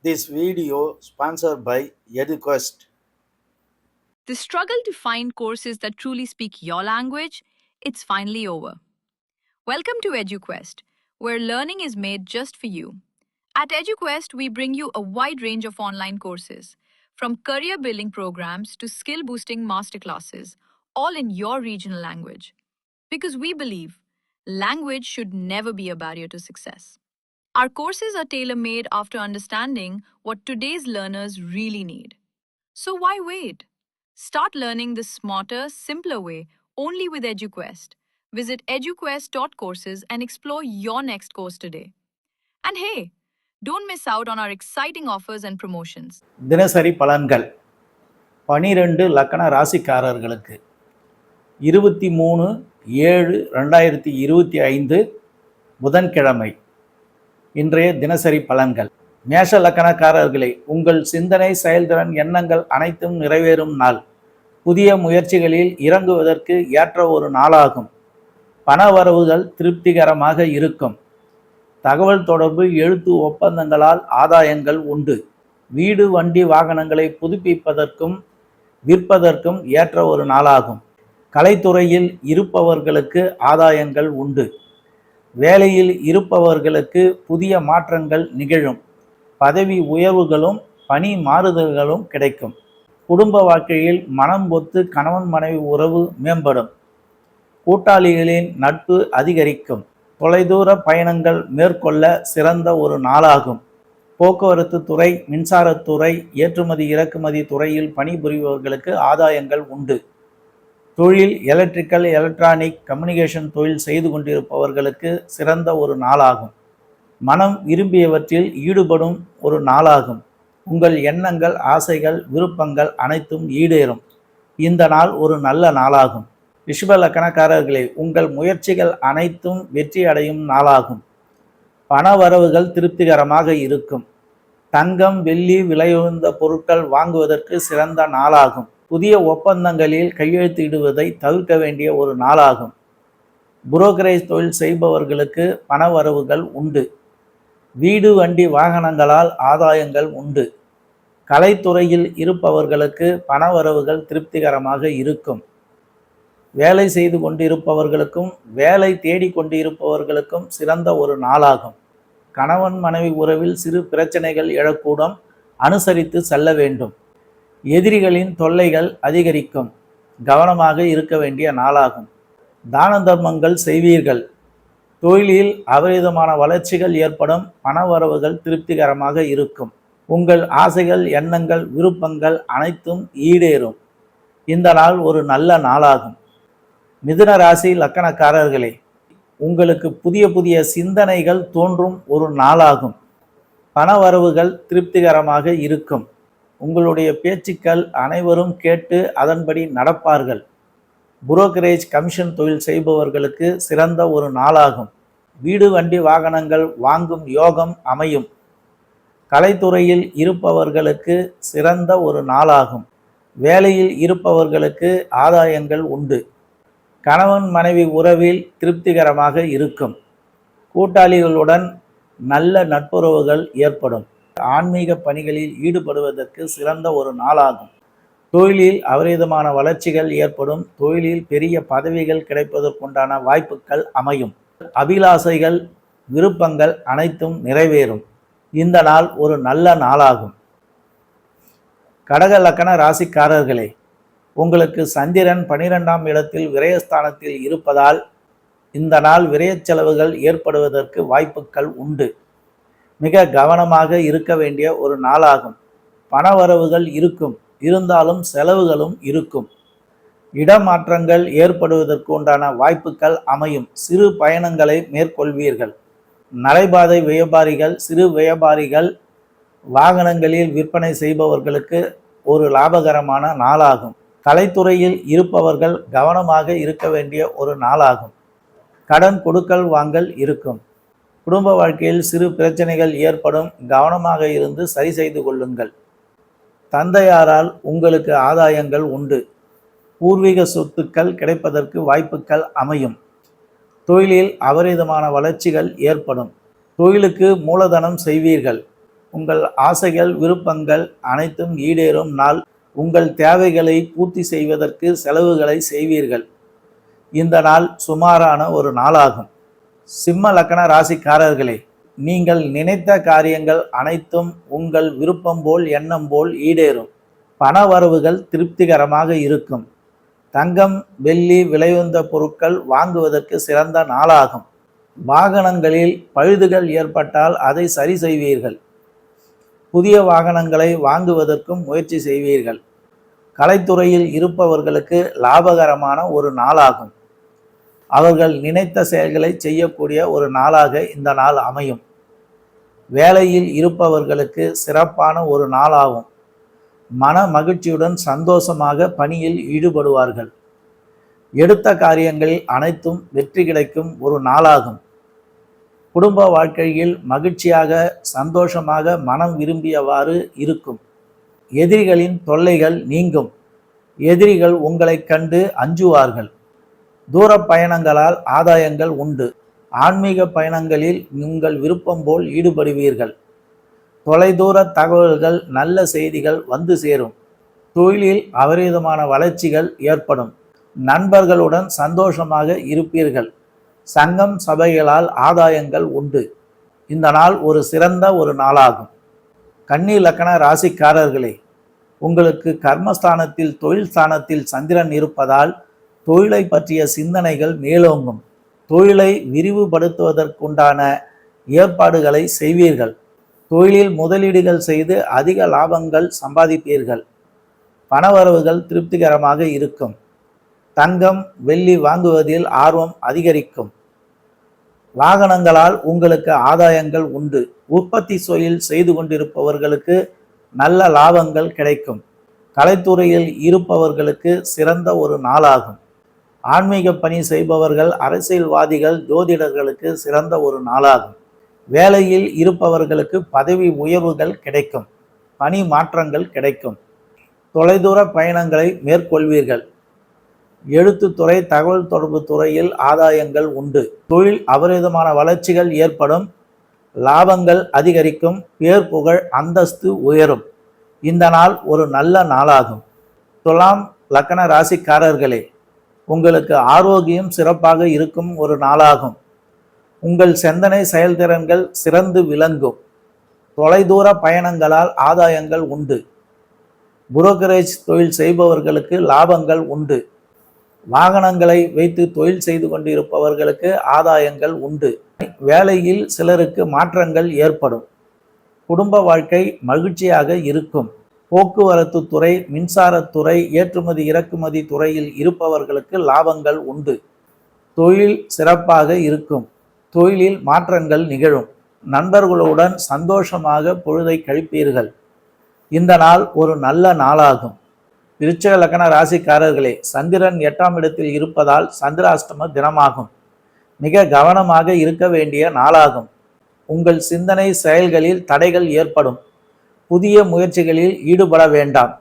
This video sponsored by EduQuest. The struggle to find courses that truly speak your language, it's finally over. Welcome to EduQuest, where learning is made just for you. At EduQuest, we bring you a wide range of online courses, from career building programs to skill boosting masterclasses, all in your regional language. Because we believe language should never be a barrier to success. Our courses are tailor made after understanding what today's learners really need. So why wait? Start learning the smarter, simpler way only with EduQuest. Visit eduquest.courses and explore your next course today. And hey, don't miss out on our exciting offers and promotions. தினசரி பலன்கள் 12 லக்கண ராசிக்காரர்களுக்கு 23/7/2025 புதன்கிழமை இன்றைய தினசரி பலன்கள். மேஷ லக்கணக்காரர்களே, உங்கள் சிந்தனை, செயல்திறன், எண்ணங்கள் அனைத்தும் நிறைவேறும் நாள். புதிய முயற்சிகளில் இறங்குவதற்கு ஏற்ற ஒரு நாளாகும். பண வரவுகள் திருப்திகரமாக இருக்கும். தகவல் தொடர்பு, எழுத்து ஒப்பந்தங்களால் ஆதாயங்கள் உண்டு. வீடு, வண்டி, வாகனங்களை புதுப்பிப்பதற்கும் விற்பதற்கும் ஏற்ற ஒரு நாளாகும். கலைத்துறையில் இருப்பவர்களுக்கு ஆதாயங்கள் உண்டு. வேலையில் இருப்பவர்களுக்கு புதிய மாற்றங்கள் நிகழும். பதவி உயர்வுகளும் பணி மாறுதல்களும் கிடைக்கும். குடும்ப வாழ்க்கையில் மனம் ஒத்து கணவன் மனைவி உறவு மேம்படும். கூட்டாளிகளின் நட்பு அதிகரிக்கும். தொலைதூர பயணங்கள் மேற்கொள்ள சிறந்த ஒரு நாளாகும். போக்குவரத்து துறை, மின்சாரத்துறை, ஏற்றுமதி இறக்குமதி துறையில் பணிபுரிபவர்களுக்கு ஆதாயங்கள் உண்டு. தொழில், எலக்ட்ரிக்கல், எலக்ட்ரானிக், கம்யூனிகேஷன் தொழில் செய்து கொண்டிருப்பவர்களுக்கு சிறந்த ஒரு நாளாகும். மனம் விரும்பியவற்றில் ஈடுபடும் ஒரு நாளாகும். உங்கள் எண்ணங்கள், ஆசைகள், விருப்பங்கள் அனைத்தும் ஈடேறும். இந்த நாள் ஒரு நல்ல நாளாகும். ரிஷப லக்கணக்காரர்களே, உங்கள் முயற்சிகள் அனைத்தும் வெற்றி அடையும் நாளாகும். பண வரவுகள் திருப்திகரமாக இருக்கும். தங்கம், வெள்ளி, விலையுயர்ந்த பொருட்கள் வாங்குவதற்கு சிறந்த நாளாகும். புதிய ஒப்பந்தங்களில் கையெழுத்திடுவதை தவிர்க்க வேண்டிய ஒரு நாளாகும். புரோக்கரேஜ் தொழில் செய்பவர்களுக்கு பண வரவுகள் உண்டு. வீடு, வண்டி, வாகனங்களால் ஆதாயங்கள் உண்டு. கலைத்துறையில் இருப்பவர்களுக்கு பண வரவுகள் திருப்திகரமாக இருக்கும். வேலை செய்து கொண்டிருப்பவர்களுக்கும் வேலை தேடி கொண்டிருப்பவர்களுக்கும் சிறந்த ஒரு நாளாகும். கணவன் மனைவி உறவில் சிறு பிரச்சனைகள் எழக்கூடும். அனுசரித்து செல்ல வேண்டும். எதிரிகளின் தொல்லைகள் அதிகரிக்கும். கவனமாக இருக்க வேண்டிய நாளாகும். தான தர்மங்கள் செய்வீர்கள். தொழிலில் அபரிதமான வளர்ச்சிகள் ஏற்படும். பண வரவுகள் திருப்திகரமாக இருக்கும். உங்கள் ஆசைகள், எண்ணங்கள், விருப்பங்கள் அனைத்தும் ஈடேறும். இந்த நாள் ஒரு நல்ல நாளாகும். மிதுன ராசி லக்கணக்காரர்களே, உங்களுக்கு புதிய புதிய சிந்தனைகள் தோன்றும் ஒரு நாளாகும். பண வரவுகள் திருப்திகரமாக இருக்கும். உங்களுடைய பேச்சுக்கள் அனைவரும் கேட்டு அதன்படி நடப்பார்கள். புரோக்கரேஜ், கமிஷன் தொழில் செய்பவர்களுக்கு சிறந்த ஒரு நாளாகும். வீடு, வண்டி, வாகனங்கள் வாங்கும் யோகம் அமையும். கலைத்துறையில் இருப்பவர்களுக்கு சிறந்த ஒரு நாளாகும். வேலையில் இருப்பவர்களுக்கு ஆதாயங்கள் உண்டு. கணவன் மனைவி உறவில் திருப்திகரமாக இருக்கும். கூட்டாளிகளுடன் நல்ல நட்புறவுகள் ஏற்படும். ஆன்மீக பணிகளில் ஈடுபடுவதற்கு சிறந்த ஒரு நாளாகும். தொழிலில் அபரிதமான வளர்ச்சிகள் ஏற்படும். தொழிலில் பெரிய பதவிகள் கிடைப்பதற்குண்டான வாய்ப்புகள் அமையும். அபிலாசைகள், விருப்பங்கள் அனைத்தும் நிறைவேறும். இந்த நாள் ஒரு நல்ல நாளாகும். கடக லக்கண ராசிக்காரர்களே, உங்களுக்கு சந்திரன் 12ஆம் இடத்தில் விரயஸ்தானத்தில் இருப்பதால் இந்த நாள் விரயச் செலவுகள் ஏற்படுவதற்கு வாய்ப்புகள் உண்டு. மிக கவனமாக இருக்க வேண்டிய ஒரு நாளாகும். பண வரவுகள் இருக்கும். இருந்தாலும் செலவுகளும் இருக்கும். இடமாற்றங்கள் ஏற்படுவதற்கு உண்டான வாய்ப்புகள் அமையும். சிறு பயணங்களை மேற்கொள்வீர்கள். நடைபாதை வியாபாரிகள், சிறு வியாபாரிகள், வாகனங்களில் விற்பனை செய்பவர்களுக்கு ஒரு லாபகரமான நாளாகும். கலைத்துறையில் இருப்பவர்கள் கவனமாக இருக்க வேண்டிய ஒரு நாளாகும். கடன் கொடுக்கல் வாங்கல் இருக்கும். குடும்ப வாழ்க்கையில் சிறு பிரச்சனைகள் ஏற்படும். கவனமாக இருந்து சரி செய்து கொள்ளுங்கள். தந்தையாரால் உங்களுக்கு ஆதாயங்கள் உண்டு. பூர்வீக சொத்துக்கள் கிடைப்பதற்கு வாய்ப்புகள் அமையும். தொழிலில் அபரிதமான வளர்ச்சிகள் ஏற்படும். தொழிலுக்கு மூலதனம் செய்வீர்கள். உங்கள் ஆசைகள் விருப்பங்கள் அனைத்தும் ஈடேறும் நாள். உங்கள் தேவைகளை பூர்த்தி செய்வதற்கு செலவுகளை செய்வீர்கள். இந்த நாள் சுமாரான ஒரு நாளாகும். சிம்ம லக்கண ராசிக்காரர்களே, நீங்கள் நினைத்த காரியங்கள் அனைத்தும் உங்கள் விருப்பம் போல் எண்ணம் போல் ஈடேறும். பண வரவுகள் திருப்திகரமாக இருக்கும். தங்கம் வெள்ளி விலையுந்த பொருட்கள் வாங்குவதற்கு சிறந்த நாளாகும். வாகனங்களில் பழுதுகள் ஏற்பட்டால் அதை சரி செய்வீர்கள். புதிய வாகனங்களை வாங்குவதற்கும் முயற்சி செய்வீர்கள். கலைத்துறையில் இருப்பவர்களுக்கு லாபகரமான ஒரு நாளாகும். அவர்கள் நினைத்த செயல்களை செய்யக்கூடிய ஒரு நாளாக இந்த நாள் அமையும். வேலையில் இருப்பவர்களுக்கு சிறப்பான ஒரு நாளாகும். மன மகிழ்ச்சியுடன் சந்தோஷமாக பணியில் ஈடுபடுவார்கள். எடுத்த காரியங்களில் அனைத்தும் வெற்றி கிடைக்கும் ஒரு நாளாகும். குடும்ப வாழ்க்கையில் மகிழ்ச்சியாக சந்தோஷமாக மனம் விரும்பியவாறு இருக்கும். எதிரிகளின் தொல்லைகள் நீங்கும். எதிரிகள் உங்களை கண்டு அஞ்சுவார்கள். தூர பயணங்களால் ஆதாயங்கள் உண்டு. ஆன்மீக பயணங்களில் உங்கள் விருப்பம் போல் ஈடுபடுவீர்கள். தொலைதூர தகவல்கள் நல்ல செய்திகள் வந்து சேரும். தொழிலில் அபரிதமான வளர்ச்சிகள் ஏற்படும். நண்பர்களுடன் சந்தோஷமாக இருப்பீர்கள். சங்கம் சபைகளால் ஆதாயங்கள் உண்டு. இந்த நாள் ஒரு சிறந்த ஒரு நாளாகும். கன்னி லக்கண ராசிக்காரர்களே, உங்களுக்கு கர்மஸ்தானத்தில் தொழில் ஸ்தானத்தில் சந்திரன் இருப்பதால் தொழிலை பற்றிய சிந்தனைகள் மேலோங்கும். தொழிலை விரிவுபடுத்துவதற்குண்டான ஏற்பாடுகளை செய்வீர்கள். தொழிலில் முதலீடுகள் செய்து அதிக லாபங்கள் சம்பாதிப்பீர்கள். பணவரவுகள் திருப்திகரமாக இருக்கும். தங்கம் வெள்ளி வாங்குவதில் ஆர்வம் அதிகரிக்கும். வாகனங்களால் உங்களுக்கு ஆதாயங்கள் உண்டு. உற்பத்தி தொழில் செய்து கொண்டிருப்பவர்களுக்கு நல்ல லாபங்கள் கிடைக்கும். கலைத்துறையில் இருப்பவர்களுக்கு சிறந்த ஒரு நாளாகும். ஆன்மீக பணி செய்பவர்கள், அரசியல்வாதிகள், ஜோதிடர்களுக்கு சிறந்த ஒரு நாளாகும். வேலையில் இருப்பவர்களுக்கு பதவி உயர்வுகள் கிடைக்கும். பணி மாற்றங்கள் கிடைக்கும். தொலைதூர பயணங்களை மேற்கொள்வீர்கள். எழுத்துத்துறை தகவல் தொடர்பு துறையில் ஆதாயங்கள் உண்டு. தொழில் அபரிதமான வளர்ச்சிகள் ஏற்படும். லாபங்கள் அதிகரிக்கும். பேர் புகழ் அந்தஸ்து உயரும். இந்த நாள் ஒரு நல்ல நாளாகும். துலாம் லக்கண ராசிக்காரர்களே, உங்களுக்கு ஆரோக்கியம் சிறப்பாக இருக்கும் ஒரு நாளாகும். உங்கள் சிந்தனை செயல்திறன்கள் சிறந்து விளங்கும். தொலைதூர பயணங்களால் ஆதாயங்கள் உண்டு. புரோக்கரேஜ் தொழில் செய்பவர்களுக்கு லாபங்கள் உண்டு. வாகனங்களை வைத்து தொழில் செய்து கொண்டிருப்பவர்களுக்கு ஆதாயங்கள் உண்டு. வேலையில் சிலருக்கு மாற்றங்கள் ஏற்படும். குடும்ப வாழ்க்கை மகிழ்ச்சியாக இருக்கும். போக்குவரத்து துறை, மின்சாரத்துறை, ஏற்றுமதி இறக்குமதி துறையில் இருப்பவர்களுக்கு லாபங்கள் உண்டு. தொழில் சிறப்பாக இருக்கும். தொழிலில் மாற்றங்கள் நிகழும். நண்பர்களுடன் சந்தோஷமாக பொழுதை கழிப்பீர்கள். இந்த நாள் ஒரு நல்ல நாளாகும். விருச்சிக லக்கண ராசிக்காரர்களே, சந்திரன் 8ஆம் இடத்தில் இருப்பதால் சந்திராஷ்டம தினமாகும். மிக கவனமாக இருக்க வேண்டிய நாளாகும். உங்கள் சிந்தனை செயல்களில் தடைகள் ஏற்படும். புதிய முயற்சிகளில் ஈடுபட வேண்டாம்.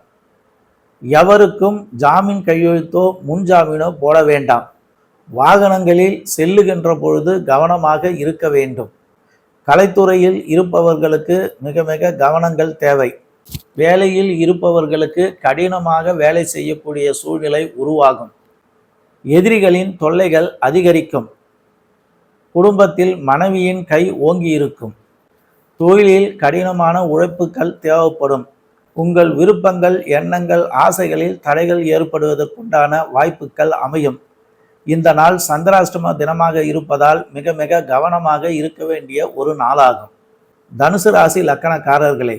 எவருக்கும் ஜாமீன் கையெழுத்தோ முன்ஜாமீனோ போட வேண்டாம். வாகனங்களில் செல்லுகின்ற பொழுது கவனமாக இருக்க வேண்டும். கலைத்துறையில் இருப்பவர்களுக்கு மிக மிக கவனங்கள் தேவை. வேலையில் இருப்பவர்களுக்கு கடினமாக வேலை செய்யக்கூடிய சூழ்நிலை உருவாகும். எதிரிகளின் தொல்லைகள் அதிகரிக்கும். குடும்பத்தில் மனைவியின் கை ஓங்கி இருக்கும். தொழிலில் கடினமான உழைப்புகள் தேவைப்படும். உங்கள் விருப்பங்கள் எண்ணங்கள் ஆசைகளில் தடைகள் ஏற்படுவதற்குண்டான வாய்ப்புகள் அமையும். இந்த நாள் சந்திராஷ்டம தினமாக இருப்பதால் மிக மிக கவனமாக இருக்க வேண்டிய ஒரு நாளாகும். தனுசு ராசி லக்கணக்காரர்களே,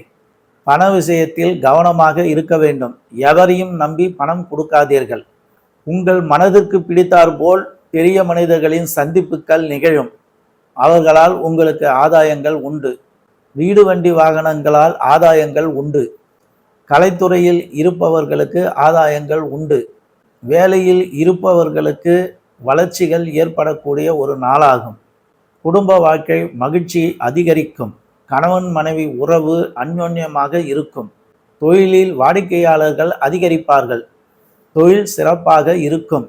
பண விஷயத்தில் கவனமாக இருக்க வேண்டும். எவரையும் நம்பி பணம் கொடுக்காதீர்கள். உங்கள் மனதிற்கு பிடித்தார் போல் பெரிய மனிதர்களின் சந்திப்புகள் நிகழும். அவர்களால் உங்களுக்கு ஆதாயங்கள் உண்டு. வீடு வண்டி வாகனங்களால் ஆதாயங்கள் உண்டு. கலைத்துறையில் இருப்பவர்களுக்கு ஆதாயங்கள் உண்டு. வேலையில் இருப்பவர்களுக்கு வளர்ச்சிகள் ஏற்படக்கூடிய ஒரு நாளாகும். குடும்ப வாழ்க்கை மகிழ்ச்சி அதிகரிக்கும். கணவன் மனைவி உறவு அந்யோன்யமாக இருக்கும். தொழிலில் வாடிக்கையாளர்கள் அதிகரிப்பார்கள். தொழில் சிறப்பாக இருக்கும்.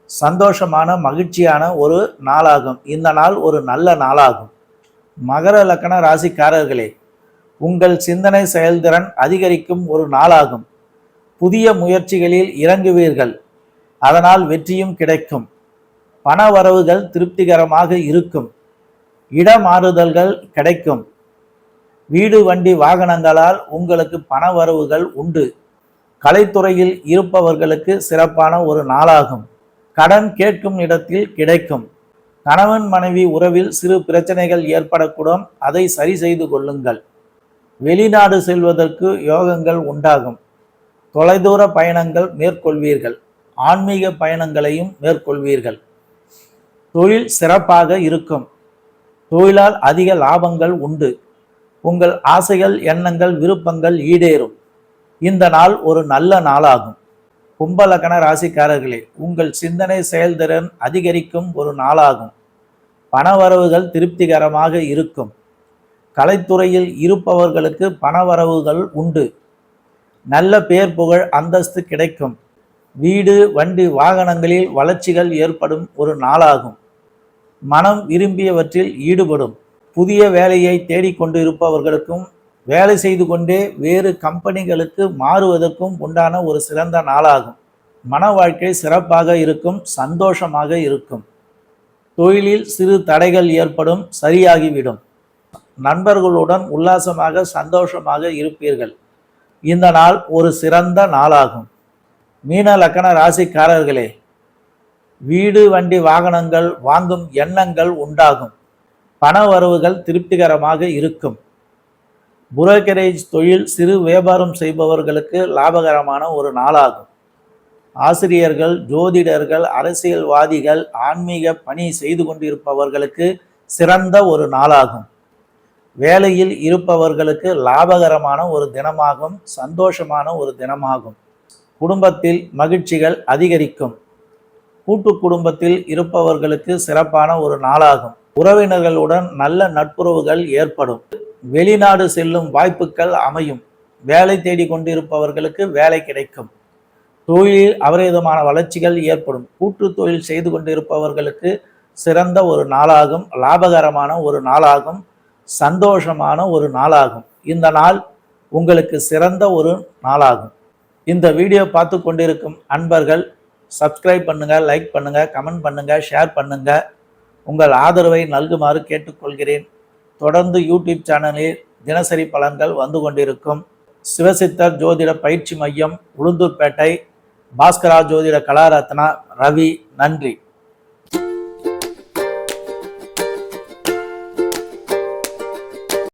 சந்தோஷமான மகிழ்ச்சியான ஒரு நாளாகும். இந்த நாள் ஒரு நல்ல நாளாகும். மகர லக்கண ராசிக்காரர்களே, உங்கள் சிந்தனை செயல்திறன் அதிகரிக்கும் ஒரு நாளாகும். புதிய முயற்சிகளில் இறங்குவீர்கள், அதனால் வெற்றியும் கிடைக்கும். பண வரவுகள் திருப்திகரமாக இருக்கும். இடமாறுதல்கள் கிடைக்கும். வீடு வண்டி வாகனங்களால் உங்களுக்கு பண வரவுகள் உண்டு. கலைத்துறையில் இருப்பவர்களுக்கு சிறப்பான ஒரு நாளாகும். கடன் கேட்கும் இடத்தில் கிடைக்கும். கணவன் மனைவி உறவில் சிறு பிரச்சனைகள் ஏற்படக்கூடும், அதை சரி செய்து கொள்ளுங்கள். வெளிநாடு செல்வதற்கு யோகங்கள் உண்டாகும். தொலைதூர பயணங்கள் மேற்கொள்வீர்கள். ஆன்மீக பயணங்களையும் மேற்கொள்வீர்கள். தொழில் சிறப்பாக இருக்கும். தொழிலால் அதிக லாபங்கள் உண்டு. உங்கள் ஆசைகள், எண்ணங்கள், விருப்பங்கள் ஈடேறும். இந்த நாள் ஒரு நல்ல நாளாகும். கும்பலக்கண ராசிக்காரர்களே, உங்கள் சிந்தனை செயல்திறன் அதிகரிக்கும் ஒரு நாளாகும். பணவரவுகள் திருப்திகரமாக இருக்கும். கலைத்துறையில் இருப்பவர்களுக்கு பணவரவுகள் உண்டு. நல்ல பேர் புகழ் அந்தஸ்து கிடைக்கும். வீடு வண்டி வாகனங்களில் வளர்ச்சிகள் ஏற்படும் ஒரு நாளாகும். மனம் விரும்பியவற்றில் ஈடுபடும். புதிய வேலையை தேடிக்கொண்டு இருப்பவர்களுக்கும் வேலை செய்து கொண்டே வேறு கம்பெனிகளுக்கு மாறுவதற்கும் உண்டான ஒரு சிறந்த நாளாகும். மன வாழ்க்கை சிறப்பாக இருக்கும், சந்தோஷமாக இருக்கும். தொழிலில் சிறு தடைகள் ஏற்படும், சரியாகிவிடும். நண்பர்களுடன் உல்லாசமாக சந்தோஷமாக இருப்பீர்கள். இந்த நாள் ஒரு சிறந்த நாளாகும். மீன லக்கண ராசிக்காரர்களே, வீடு வண்டி வாகனங்கள் வாங்கும் எண்ணங்கள் உண்டாகும். பண வரவுகள் திருப்திகரமாக இருக்கும். புரோக்கரேஜ் தொழில், சிறு வியாபாரம் செய்பவர்களுக்கு லாபகரமான ஒரு நாளாகும். ஆசிரியர்கள், ஜோதிடர்கள், அரசியல்வாதிகள், ஆன்மீக பணி செய்து கொண்டிருப்பவர்களுக்கு சிறந்த ஒரு நாளாகும். வேலையில் இருப்பவர்களுக்கு லாபகரமான ஒரு தினமாகும், சந்தோஷமான ஒரு தினமாகும். குடும்பத்தில் மகிழ்ச்சிகள் அதிகரிக்கும். கூட்டு குடும்பத்தில் இருப்பவர்களுக்கு சிறப்பான ஒரு நாளாகும். உறவினர்களுடன் நல்ல நட்புறவுகள் ஏற்படும். வெளிநாடு செல்லும் வாய்ப்புகள் அமையும். வேலை தேடி கொண்டிருப்பவர்களுக்கு வேலை கிடைக்கும். தொழிலில் அபரிதமான வளர்ச்சிகள் ஏற்படும். கூட்டு தொழில் செய்து கொண்டிருப்பவர்களுக்கு சிறந்த ஒரு நாளாகும். லாபகரமான ஒரு நாளாகும். சந்தோஷமான ஒரு நாளாகும். இந்த நாள் உங்களுக்கு சிறந்த ஒரு நாளாகும். இந்த வீடியோ பார்த்து கொண்டிருக்கும் அன்பர்கள் சப்ஸ்கிரைப் பண்ணுங்க, லைக் பண்ணுங்க, கமெண்ட் பண்ணுங்க, ஷேர் பண்ணுங்க. உங்கள் ஆதரவை நல்குமாறு கேட்டுக்கொள்கிறேன். தொடர்ந்து யூடியூப் சேனலில் தினசரி பலன்கள் வந்து கொண்டிருக்கும். சிவசித்தர் ஜோதிட பயிற்சி மையம், உளுந்தூர்பேட்டை, பாஸ்கரா ஜோதிட கலாரத்னா, ரவி. நன்றி.